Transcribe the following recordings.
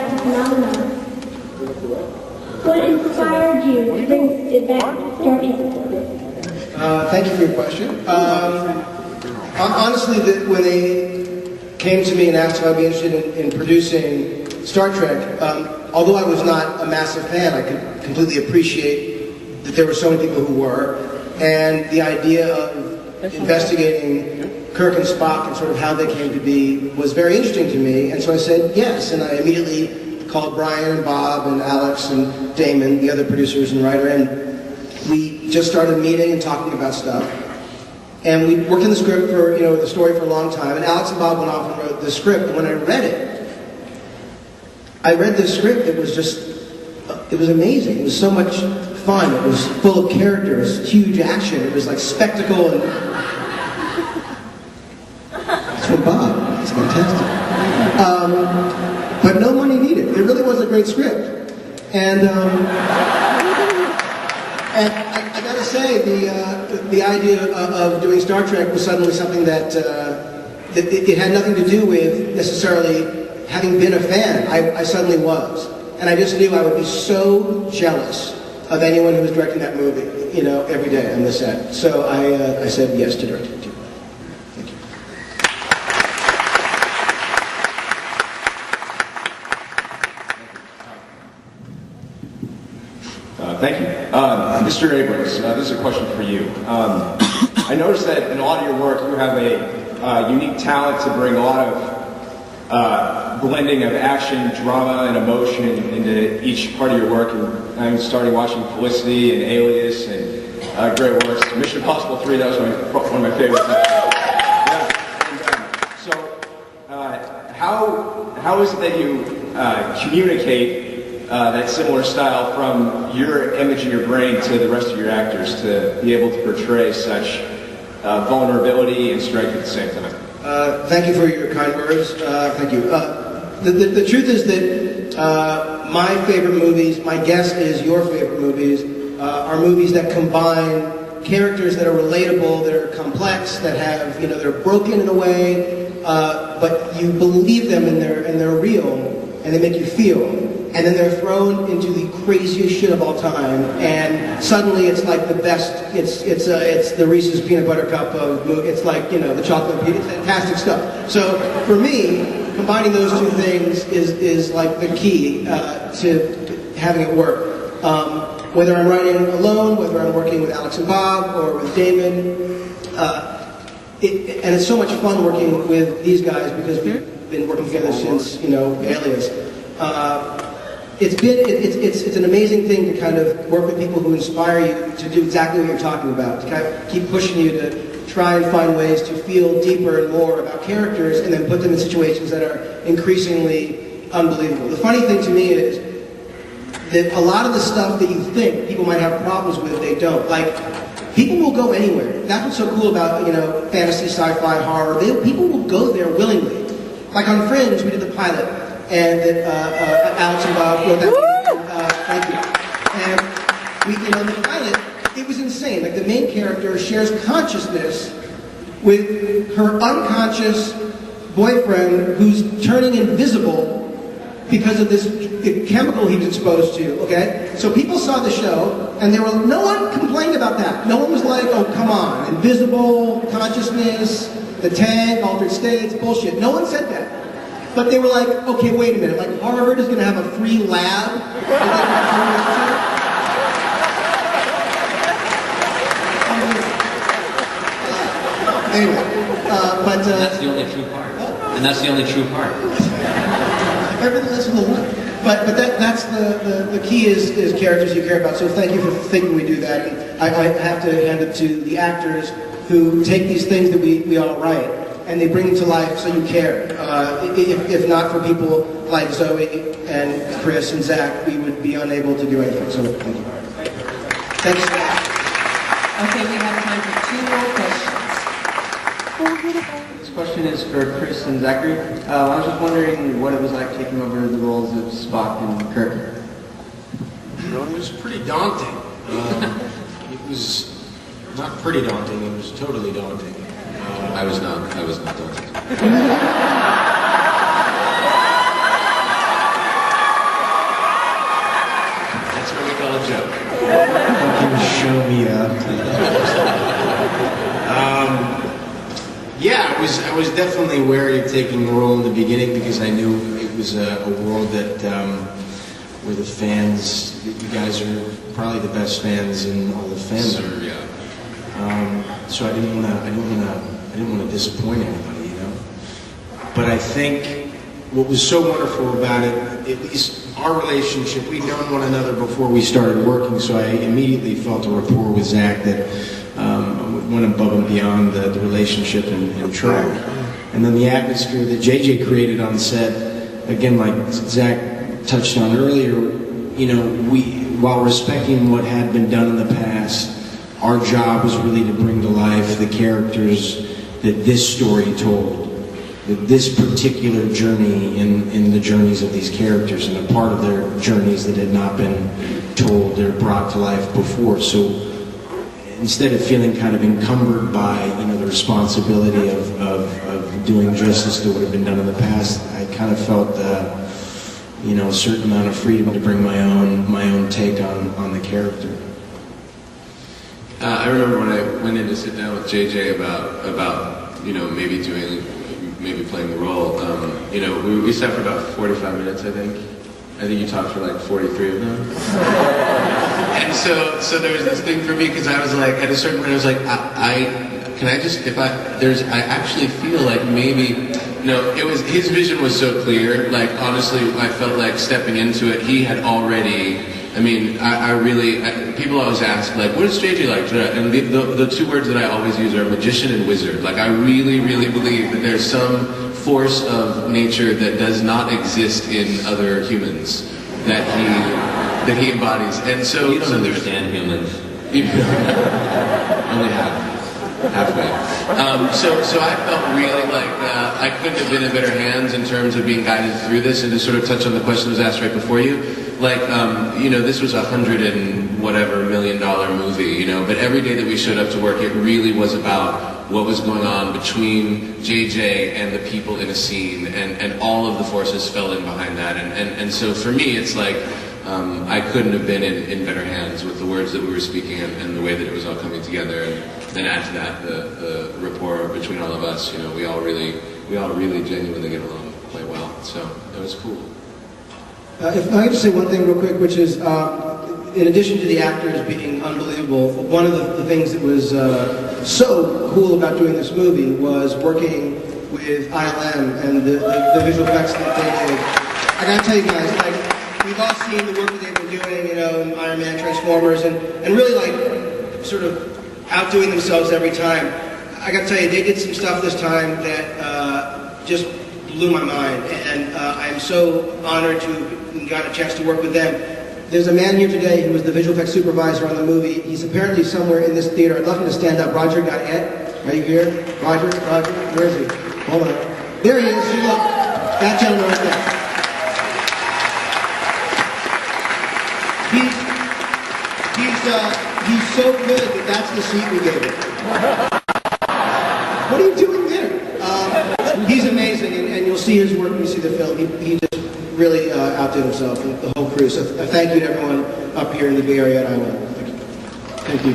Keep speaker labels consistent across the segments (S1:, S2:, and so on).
S1: that's a phenomenon. What inspired you to bring that Star Trek?
S2: Thank you for your question. Honestly, when they came to me and asked if I'd be interested in producing Star Trek, although I was not a massive fan, I could completely appreciate that there were so many people who were, and the idea of investigating Kirk and Spock and sort of how they came to be was very interesting to me, and so I said yes, and I immediately called Brian and Bob and Alex and Damon, the other producers and writer, and we just started meeting and talking about stuff. And we worked on the script for, the story for a long time, and Alex and Bob went off and wrote the script, and when I read the script, it was amazing. It was so much fun. It was full of characters, huge action. It was like spectacle and... That's from Bob. It's fantastic. But no money needed. It really was a great script. And I gotta say, the idea of doing Star Trek was suddenly something that it had nothing to do with necessarily having been a fan. I suddenly was. And I just knew I would be so jealous of anyone who was directing that movie, every day on the set. So I said yes to direct it too. Thank you.
S3: Thank you. Mr. Abrams, this is a question for you. I noticed that in a lot of your work you have a unique talent to bring a lot of blending of action, drama, and emotion into each part of your work. And I'm starting watching Felicity and Alias and great works. Mission Impossible 3, that was one of my favorites. How is it that you communicate that similar style from your image in your brain to the rest of your actors to be able to portray such vulnerability and strength at the same time?
S2: Thank you for your kind words. Thank you. The truth is that my favorite movies, my guess is your favorite movies, are movies that combine characters that are relatable, that are complex, that have, they're broken in a way, but you believe them and they're real, and they make you feel. And then they're thrown into the craziest shit of all time, and suddenly it's like the best. It's the Reese's peanut butter cup of. It's like the chocolate. It's fantastic stuff. So for me, combining those two things is like the key to having it work. Whether I'm writing alone, whether I'm working with Alex and Bob or with Damon, and it's so much fun working with these guys because we've been working together since Alias. It's an amazing thing to kind of work with people who inspire you to do exactly what you're talking about, to kind of keep pushing you to try and find ways to feel deeper and more about characters and then put them in situations that are increasingly unbelievable. The funny thing to me is that a lot of the stuff that you think people might have problems with, they don't. Like, people will go anywhere. That's what's so cool about, fantasy, sci-fi, horror. People will go there willingly. Like on Fringe, we did the pilot, and Alex and Bob wrote that. Thank you. And the pilot, it was insane. Like the main character shares consciousness with her unconscious boyfriend, who's turning invisible because of this chemical he was exposed to. Okay, so people saw the show, and no one complained about that. No one was like, "Oh, come on, invisible consciousness, the tank, altered states, bullshit." No one said that. But they were like, okay, wait a minute, like Harvard is going to have a free lab? Anyway, but...
S4: that's the only true part. And that's the only true part.
S2: Everything else is a little... But that's the key is characters you care about. So thank you for thinking we do that. And I have to hand it to the actors who take these things that we all write, and they bring them to life so you care. If not for people like Zoe and Chris and Zach, we would be unable to do anything. So thank you. Thanks.
S5: Okay, we have time for 2 more questions.
S6: This question is for Chris and Zachary. I was just wondering what it was like taking over the roles of Spock and Kirk.
S7: It was pretty daunting. It was not pretty daunting, it was totally daunting.
S4: I was not daunted.
S7: show me up. Yeah, I was definitely wary of taking the role in the beginning because I knew it was a world that where the fans, you guys are probably the best fans in all the fandom.
S4: Sure, yeah.
S7: So I didn't want to disappoint anybody, you know. But I think what was so wonderful about it, at least our relationship, we'd known one another before we started working, so I immediately felt a rapport with Zach that went above and beyond the relationship and track. And then the atmosphere that JJ created on set, again, like Zach touched on earlier, you know, while respecting what had been done in the past, our job was really to bring to life the characters that this story told. That this particular journey in the journeys of these characters and a part of their journeys that had not been told, they're brought to life before. So instead of feeling kind of encumbered by, you know, the responsibility of doing justice to what had been done in the past, I kind of felt you know, a certain amount of freedom to bring my own take on the character.
S4: I remember when I went in to sit down with JJ about you know, maybe playing the role. You know, we sat for about 45 minutes, I think. I think you talked for like 43 of them. And so there was this thing for me because I was like, at a certain point, I was like, I actually feel like maybe. No, it was, his vision was so clear, like, honestly, I felt like stepping into it, he had already, I mean, people always ask, like, what does JJ like? And the two words that I always use are magician and wizard. Like, I really, really believe that there's some force of nature that does not exist in other humans that he embodies. And so... You don't understand humans. Only halfway. So I felt really like I couldn't have been in better hands in terms of being guided through this, and to sort of touch on the question that was asked right before you. Like, you know, this was $100 and whatever $1 million movie, you know, but every day that we showed up to work, it really was about what was going on between JJ and the people in a scene, and all of the forces fell in behind that. And so for me, it's like, I couldn't have been in better hands with the words that we were speaking and the way that it was all coming together. And then add to that the rapport between all of us. You know, we all really genuinely get along quite well. So it was cool.
S2: If I could just say one thing real quick, which is, in addition to the actors being unbelievable, one of the things that was so cool about doing this movie was working with ILM and the visual effects that they did. I gotta tell you guys, like, we've all seen the work that they've been doing, you know, in Iron Man, Transformers, and really, like, sort of outdoing themselves every time. I gotta tell you, they did some stuff this time that just blew my mind, and I'm so honored to have gotten a chance to work with them. There's a man here today who was the visual effects supervisor on the movie. He's apparently somewhere in this theater. I'd love him to stand up. Roger Gaudet, are you here? Roger, where is he? Hold on. There he is. See, look, that gentleman right there. He's so good that that's the seat we gave him. What are you doing there? He's amazing, and you'll see his work when you see the film. He just really outdid himself, and the whole crew. So thank you to everyone up here in the Bay Area at ILM. Thank you.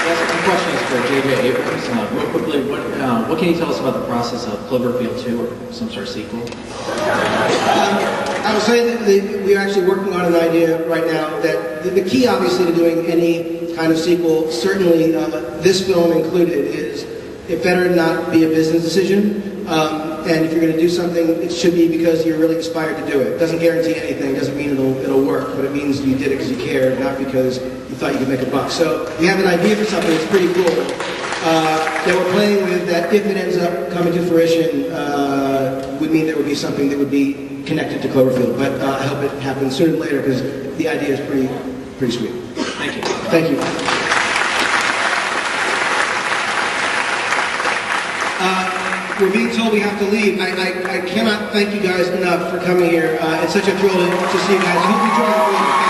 S8: Yes, one question is for J.J. Abrams. Real quickly, what can you tell us about the process of Cloverfield 2 or some sort of sequel?
S2: I was saying that we're actually working on an idea right now that the key, obviously, to doing any kind of sequel, certainly this film included, is it better not be a business decision. And if you're going to do something, it should be because you're really inspired to do it. It doesn't guarantee anything. It doesn't mean it'll work, but it means you did it because you cared, not because you thought you could make a buck. So we have an idea for something that's pretty cool that we're playing with, that if it ends up coming to fruition, would mean there would be something that would be connected to Cloverfield. But I hope it happens sooner than later because the idea is pretty sweet.
S8: Thank you.
S2: Thank you. We're being told we have to leave. I cannot thank you guys enough for coming here. It's such a thrill to see you guys. I hope you enjoy the movie.